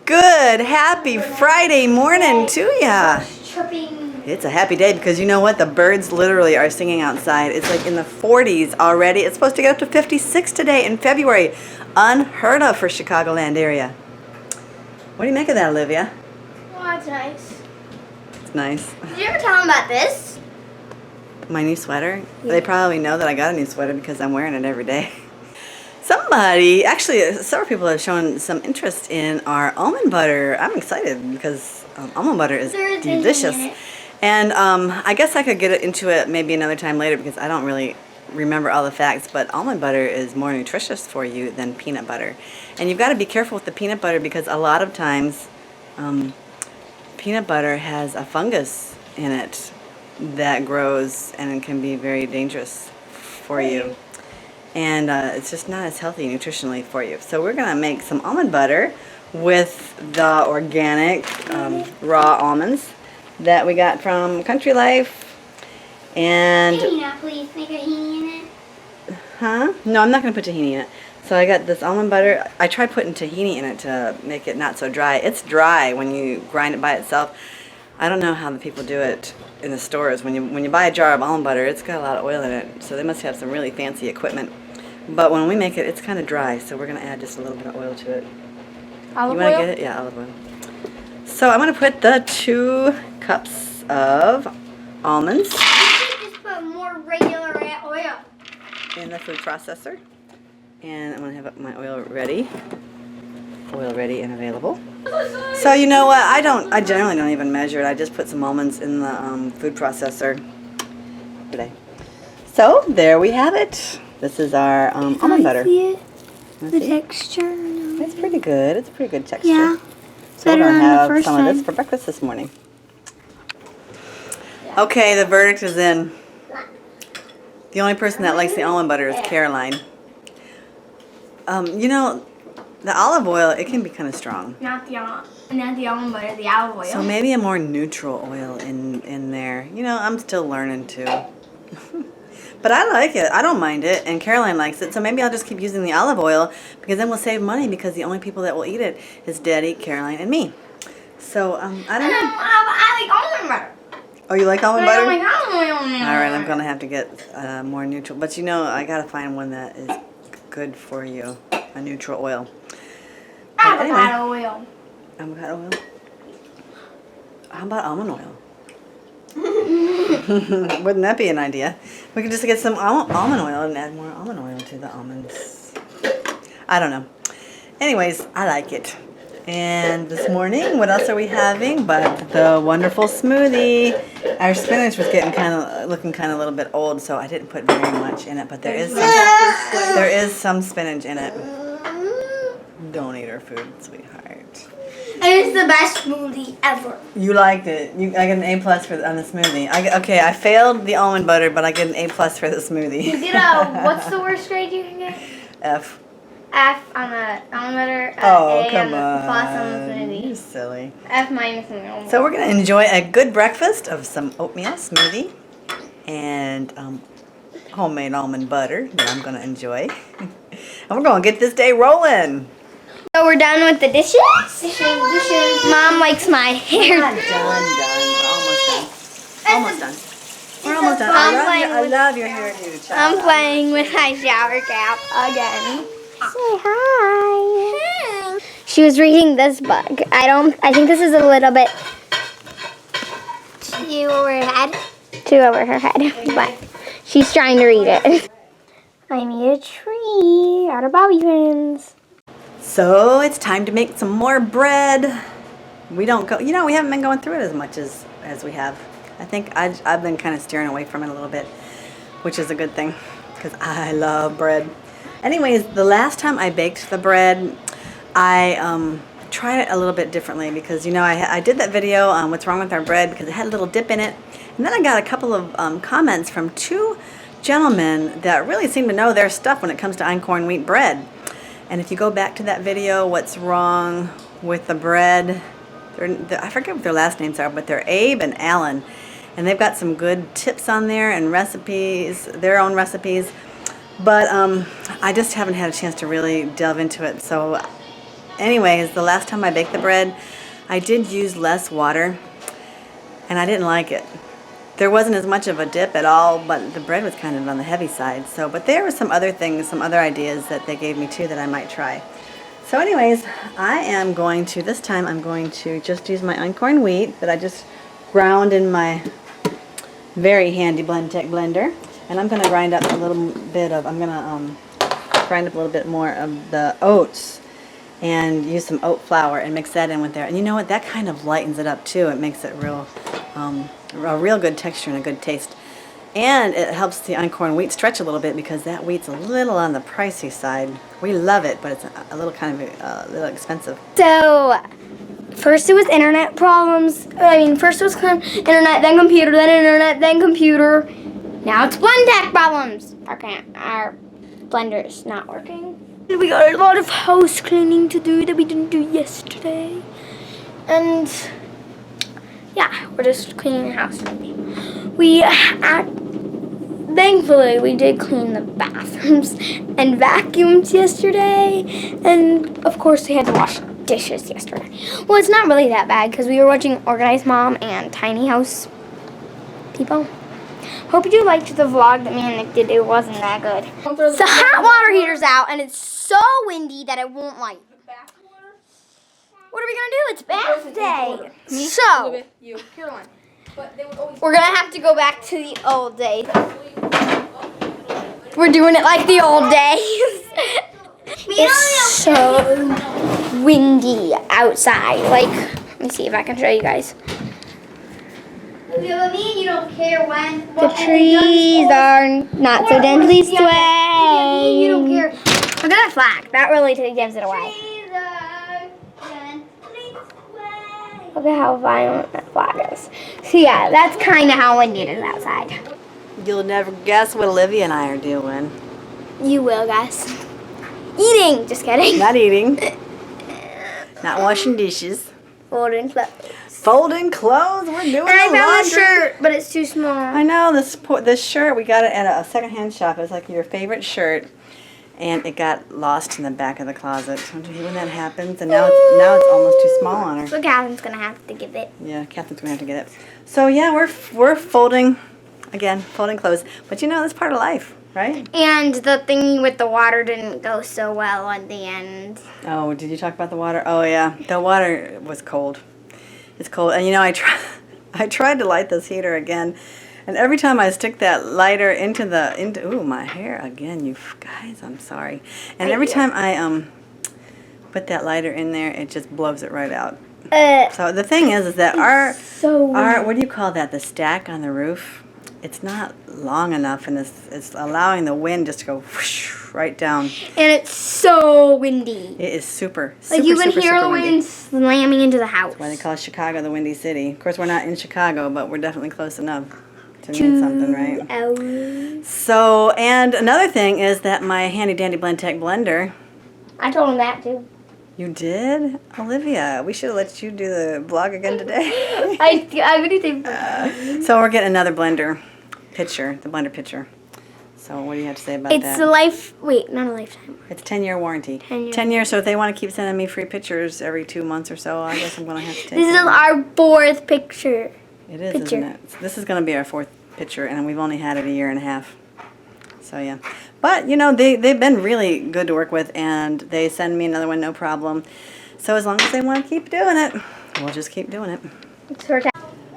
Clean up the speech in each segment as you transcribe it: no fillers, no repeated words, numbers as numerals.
Good, happy Friday morning to ya. It's a happy day because you know what? The birds literally are singing outside. It's like in the 40s already. It's supposed to get up to 56 today in February. Unheard of for Chicagoland area. What do you make of that, Olivia? Oh, it's nice. It's nice. Did you ever tell them about this? My new sweater? Yeah. They probably know that I got a new sweater because I'm wearing it every day. Somebody, actually several people have shown some interest in our almond butter. I'm excited because almond butter is delicious. And I guess I could get into it maybe another time later because I don't really remember all the facts, but almond butter is more nutritious for you than peanut butter. And you've got to be careful with the peanut butter because a lot of times peanut butter has a fungus in it that grows and it can be very dangerous for you. And it's just not as healthy nutritionally for you. So we're going to make some almond butter with the organic raw almonds that we got from Country Life. And Tahini, please make a tahini in it. Huh? No, I'm not going to put tahini in it. So I got this almond butter. I tried putting tahini in it to make it not so dry. It's dry when you grind it by itself. I don't know how the people do it in the stores. When you buy a jar of almond butter, it's got a lot of oil in it. So they must have some really fancy equipment. But when we make it, it's kind of dry. So we're going to add just a little bit of oil to it. Olive oil? You want to get it? Yeah, olive oil. So I'm going to put the 2 cups of almonds. You should just put more regular oil In the food processor. And I'm going to have my oil ready. Oil ready and available. So you know what? I generally don't even measure it. I just put some almonds in the food processor today. So there we have it. This is our almond butter. See it? The texture. It's pretty good. It's a pretty good texture. Yeah. So we're Better going to than the have first some of this time. for breakfast this morning. Okay, the verdict is in. The only person that likes the almond butter is Caroline. You know, the olive oil, it can be kind of strong. Not the almond butter, the olive oil. So maybe a more neutral oil in there. You know, I'm still learning too. But I like it. I don't mind it. And Caroline likes it. So maybe I'll just keep using the olive oil because then we'll save money because the only people that will eat it is Daddy, Caroline, and me. So, I don't know. I like almond butter. Oh, you like almond butter? I don't like almond oil. All right, I'm going to have to get more neutral. But you know, I got to find one that is good for you. A neutral oil. Avocado oil. Avocado oil? How about almond oil? Wouldn't that be an idea? We could just get some almond oil and add more almond oil to the almonds. I don't know. Anyways, I like it. And this morning, what else are we having but the wonderful smoothie? Our spinach was looking kind of a little bit old, so I didn't put very much in it. But there is some spinach in it. Don't eat our food, sweetheart. It is the best smoothie ever. You liked it. I get an A+ on the smoothie. Okay, I failed the almond butter, but I get an A+ for the smoothie. You get a, what's the worst grade you can get? F. F on the almond butter, Oh, A come on the plus on the on. smoothie. You're silly. F minus on the almond. So we're going to enjoy a good breakfast of some oatmeal smoothie and homemade almond butter that I'm going to enjoy. And we're going to get this day rolling. So we're done with the dishes? Mom likes my hair. Done. We're almost done. We're almost done. I love your hairdo, child. I'm playing with my shower cap again. Say hi. She was reading this book. I think this is a little bit too over her head. But she's trying to read it. I made a tree out of bobby pins. So it's time to make some more bread. We haven't been going through it as much as we have. I think I've been kind of steering away from it a little bit, which is a good thing because I love bread. Anyways, the last time I baked the bread, I tried it a little bit differently because, you know, I did that video on what's wrong with our bread because it had a little dip in it. And then I got a couple of comments from 2 gentlemen that really seem to know their stuff when it comes to einkorn wheat bread. And if you go back to that video, what's wrong with the bread, I forget what their last names are, but they're Abe and Alan. And they've got some good tips on there and recipes, their own recipes. But I just haven't had a chance to really delve into it. So anyways, the last time I baked the bread, I did use less water, and I didn't like it. There wasn't as much of a dip at all, but the bread was kind of on the heavy side. So, but there were some other things, some other ideas that they gave me too that I might try. So anyways, I am going to, this time I'm going to just use my Einkorn wheat that I just ground in my very handy Blendtec blender. And I'm going to grind up a little bit of, I'm going to grind up a little bit more of the oats and use some oat flour and mix that in with there. And you know what? That kind of lightens it up too. It makes it a real good texture and a good taste. And it helps the Einkorn wheat stretch a little bit because that wheat's a little on the pricey side. We love it, but it's a little kind of a little expensive. So, first it was internet problems. First it was internet, then computer, then internet, then computer. Now it's Blendtec problems. Our blender's not working. We got a lot of house cleaning to do that we didn't do yesterday. And yeah, we're just cleaning the house. Thankfully, we did clean the bathrooms and vacuumed yesterday. And of course, we had to wash dishes yesterday. Well, it's not really that bad because we were watching Organized Mom and Tiny House People. Hope you liked the vlog that me and Nick did. It wasn't that good. The hot water heater's out and it's so windy that it won't light. What are we gonna do? It's bath day. So we're gonna have to go back to the old days. We're doing it like the old days. It's so windy outside. Let me see if I can show you guys. You don't care when. The trees are not so gently swaying. You don't care. Look at that flag. That really gives it away. Look at how violent that flag is. So yeah, that's kind of how windy it is outside. You'll never guess what Olivia and I are doing. You will guess. Eating. Just kidding. Not eating. Not washing dishes. Folding clothes. Folding clothes. We're doing the laundry. And I found this shirt, but it's too small. I know this shirt. We got it at a secondhand shop. It was like your favorite shirt, and it got lost in the back of the closet. Don't you hate when that happens? And now it's almost too small on her. So Catherine's gonna have to give it. Yeah, Catherine's gonna have to get it. So yeah, we're folding clothes. But you know, that's part of life, right? And the thingy with the water didn't go so well at the end. Oh, did you talk about the water? Oh yeah, the water was cold. It's cold, and you know, I tried to light this heater again, and every time I stick that lighter into ooh, my hair again, you guys, I'm sorry. And every time I put that lighter in there, it just blows it right out. So the thing is that our what do you call that? The stack on the roof, it's not long enough, and it's allowing the wind just to go whoosh, right down. And it's so windy. It is super you can super, hear super the windy. wind slamming into the house. That's why they call Chicago the Windy City. Of course, we're not in Chicago, but we're definitely close enough to mean something, right? 2 hours. So, and another thing is that my handy dandy Blendtec blender. I told him that too. You did? Olivia, we should have let you do the vlog again today. I really think. So we're getting another blender pitcher, the blender pitcher. So what do you have to say about that? It's not a lifetime. It's 10-year warranty. 10 years. So if they want to keep sending me free pictures every 2 months or so, I guess I'm going to have to take This is our 4th picture. It is, isn't it? This is going to be our 4th picture, and we've only had it a year and a half. So yeah. But, you know, they've been really good to work with, and they send me another one, no problem. So as long as they want to keep doing it, we'll just keep doing it.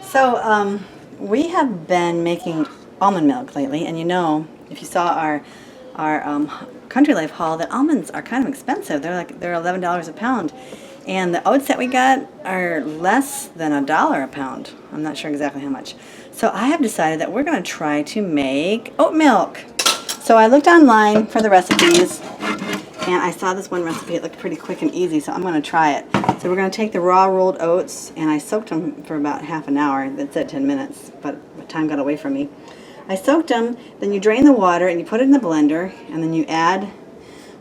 So we have been making almond milk lately, and you know, if you saw our Country Life haul, that almonds are kind of expensive. They're $11 a pound, and the oats that we got are less than $1 a pound. I'm not sure exactly how much. So I have decided that we're going to try to make oat milk. So I looked online for the recipes, and I saw this one recipe. It looked pretty quick and easy, so I'm going to try it. So we're going to take the raw rolled oats, and I soaked them for about half an hour. That said 10 minutes, but time got away from me. I soaked them, then you drain the water and you put it in the blender, and then you add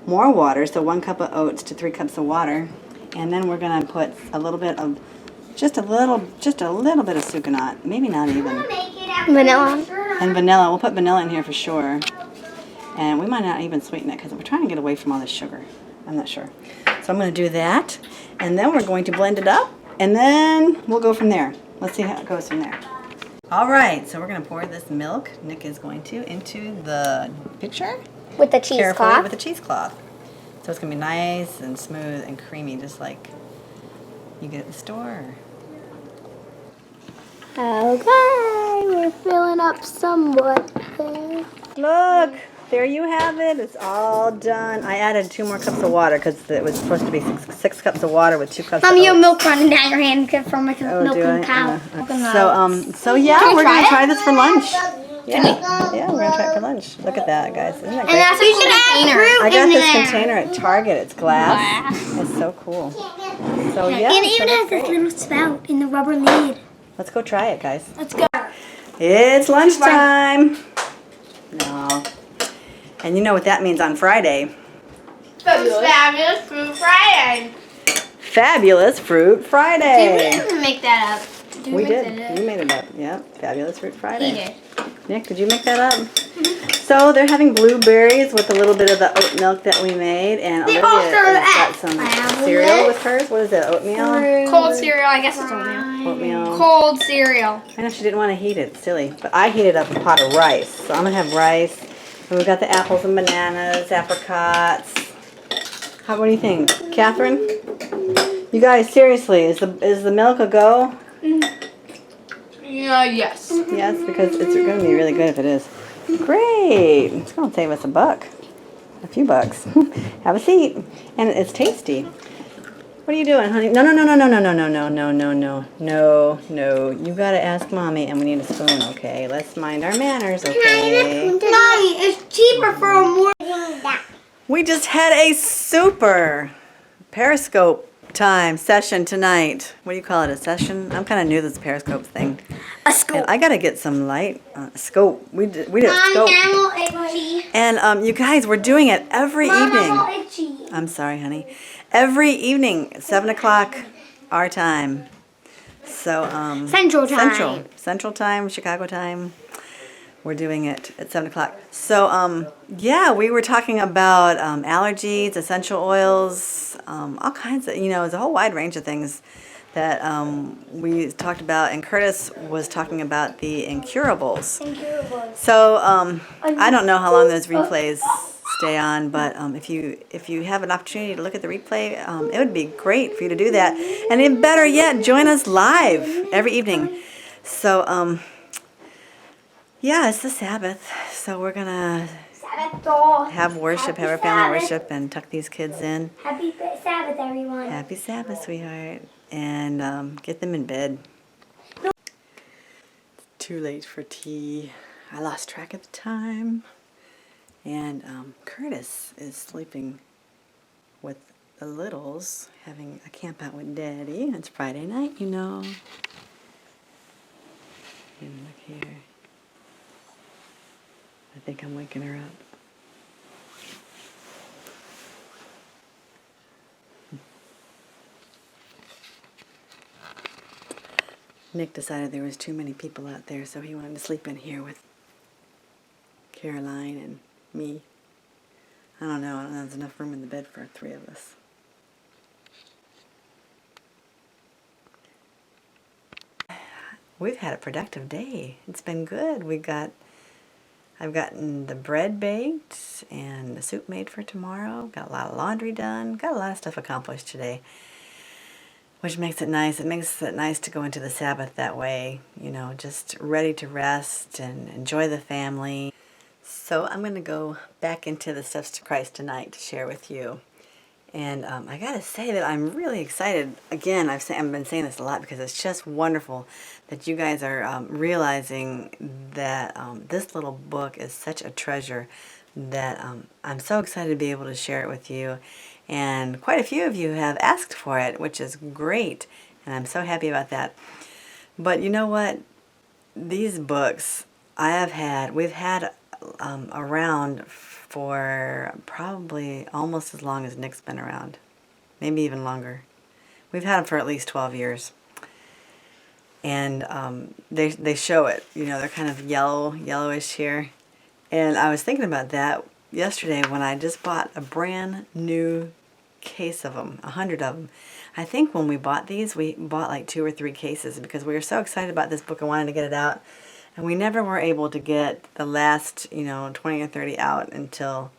more water, so 1 cup of oats to 3 cups of water, and then we're going to put a little bit of, just a little bit of sucanat, maybe not even. Vanilla. And vanilla, we'll put vanilla in here for sure. And we might not even sweeten it because we're trying to get away from all this sugar. I'm not sure. So So I'm going to do that, and then we're going to blend it up, and then we'll go from there. Let's see how it goes from there. All right, so we're going to pour this milk, Nick is going to, into the pitcher. With the Carefully cheesecloth. with the cheesecloth. So it's going to be nice and smooth and creamy, just like you get at the store. Okay, we're filling up somewhat there. Look, there you have it. It's all done. I added 2 more cups of water because it was supposed to be six cups of water with 2 cups of Mommy, your oats. milk running down your hand from milking do I? cow. So yeah, Can we we're try gonna it? try this for lunch. Yeah, we're gonna try it for lunch. Look at that, guys. Isn't that And great? that's a container. I got this container at Target. It's glass. It's so cool. So yeah, And it so even that's has this great. little spout in the rubber lid. Let's go try it, guys. Let's go. It's lunchtime. No. And you know what that means on Friday? Fabulous Fruit Friday. Fabulous Fruit Friday. didn't make that up. We did. You made it up. Yeah. Fabulous Fruit Friday. He did. Nick, did you make that up? So they're having blueberries with a little bit of the oat milk that we made, and They Olivia also has got add some fabulous cereal with hers. What is it? Oatmeal? Cold cereal, I guess it's oatmeal. Oatmeal. Cold cereal. I know she didn't want to heat it. Silly. But I heated up a pot of rice. So I'm going to have rice. And we've got the apples and bananas, apricots. What do you think? Catherine? You guys, seriously, is the milk a go? Yeah, yes. Yes, because it's going to be really good if it is. Great. It's going to save us a few bucks. Have a seat. And it's tasty. What are you doing, honey? No. You got to ask Mommy, and we need a spoon, okay? Let's mind our manners, okay? Mommy, it's cheaper for a more. We just had a super Periscope session tonight. What do you call it, a session? I'm kind of new to this Periscope thing. A scoop. And I got to get some light. Scope. We did a scope. And you guys, we're doing it every evening. I'm sorry, honey. Every evening, 7 o'clock, our time. So Central time. Central time, Chicago time. We're doing it at 7 o'clock. So yeah, we were talking about allergies, essential oils, all kinds of, it's a whole wide range of things that we talked about, and Curtis was talking about the incurables. So I don't know how long those replays stay on, but if you have an opportunity to look at the replay, it would be great for you to do that, and then better yet, join us live every evening. So yeah, it's the Sabbath, so we're gonna have worship, have our family worship, and tuck these kids in. Happy Sabbath, everyone. Happy Sabbath, sweetheart. And get them in bed. It's too late for tea. I lost track of the time. And Curtis is sleeping with the littles, having a camp out with Daddy. It's Friday night, And look here. I think I'm waking her up. Nick decided there was too many people out there, so he wanted to sleep in here with Caroline and me. I don't know if there's enough room in the bed for 3 of us. We've had a productive day. It's been good. I've gotten the bread baked and the soup made for tomorrow. Got a lot of laundry done. Got a lot of stuff accomplished today, which makes it nice. It makes it nice to go into the Sabbath that way, just ready to rest and enjoy the family. So I'm going to go back into the Steps to Christ tonight to share with you. And I got to say that I'm really excited. Again, I've been saying this a lot because it's just wonderful that you guys are realizing that this little book is such a treasure that I'm so excited to be able to share it with you. And quite a few of you have asked for it, which is great. And I'm so happy about that. But you know what? These books we've had around for probably almost as long as Nick's been around. Maybe even longer. We've had them for at least 12 years. And they show it. They're kind of yellowish here. And I was thinking about that yesterday when I just bought a brand new case of them, 100 of them. I think when we bought these, we bought like 2 or 3 cases because we were so excited about this book and wanted to get it out. And we never were able to get the last, 20 or 30 out until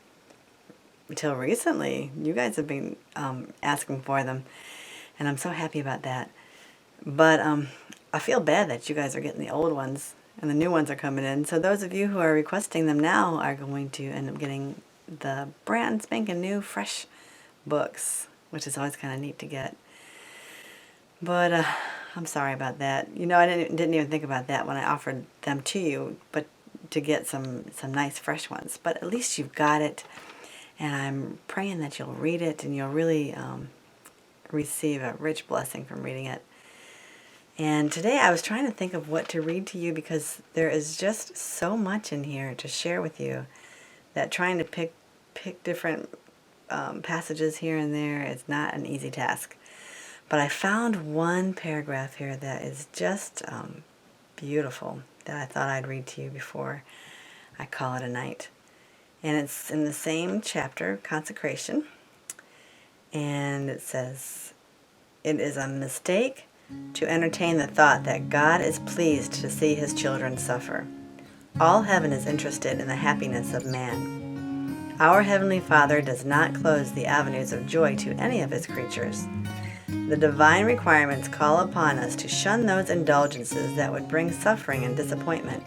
recently. You guys have been asking for them, and I'm so happy about that. But I feel bad that you guys are getting the old ones and the new ones are coming in. So those of you who are requesting them now are going to end up getting the brand spanking new fresh books, which is always kind of neat to get. But I'm sorry about that. I didn't even think about that when I offered them to you, but to get some nice fresh ones. But at least you've got it, and I'm praying that you'll read it and you'll really receive a rich blessing from reading it. And today I was trying to think of what to read to you because there is just so much in here to share with you that trying to pick different passages here and there is not an easy task. But I found one paragraph here that is just beautiful that I thought I'd read to you before I call it a night. And it's in the same chapter, Consecration. And it says, "It is a mistake to entertain the thought that God is pleased to see his children suffer. All heaven is interested in the happiness of man. Our Heavenly Father does not close the avenues of joy to any of his creatures. The divine requirements call upon us to shun those indulgences that would bring suffering and disappointment,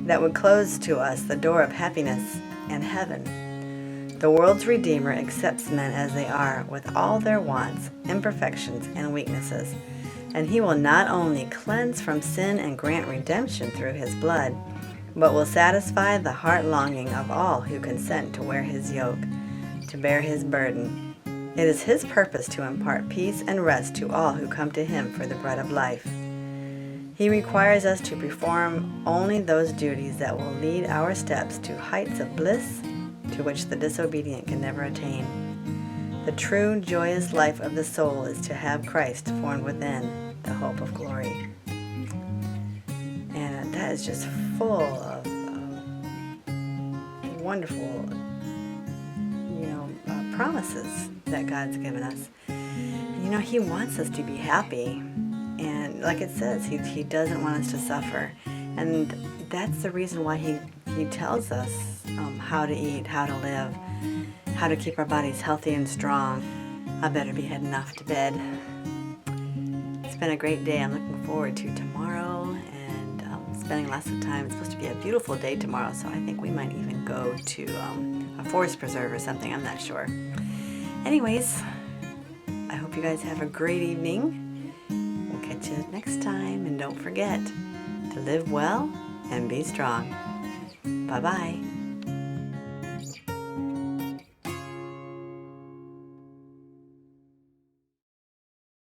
that would close to us the door of happiness and heaven. The world's Redeemer accepts men as they are, with all their wants, imperfections, and weaknesses, and he will not only cleanse from sin and grant redemption through his blood, but will satisfy the heart longing of all who consent to wear his yoke, to bear his burden. It is his purpose to impart peace and rest to all who come to him for the bread of life. He requires us to perform only those duties that will lead our steps to heights of bliss to which the disobedient can never attain. The true joyous life of the soul is to have Christ formed within, the hope of glory." And that is just full of wonderful, promises that God's given us. He wants us to be happy. And like it says, he doesn't want us to suffer. And that's the reason why he tells us how to eat, how to live, how to keep our bodies healthy and strong. I better be heading off to bed. It's been a great day. I'm looking forward to tomorrow and spending lots of time. It's supposed to be a beautiful day tomorrow, so I think we might even go to a forest preserve or something. I'm not sure. Anyways, I hope you guys have a great evening. We'll catch you next time, and don't forget to live well and be strong. Bye-bye.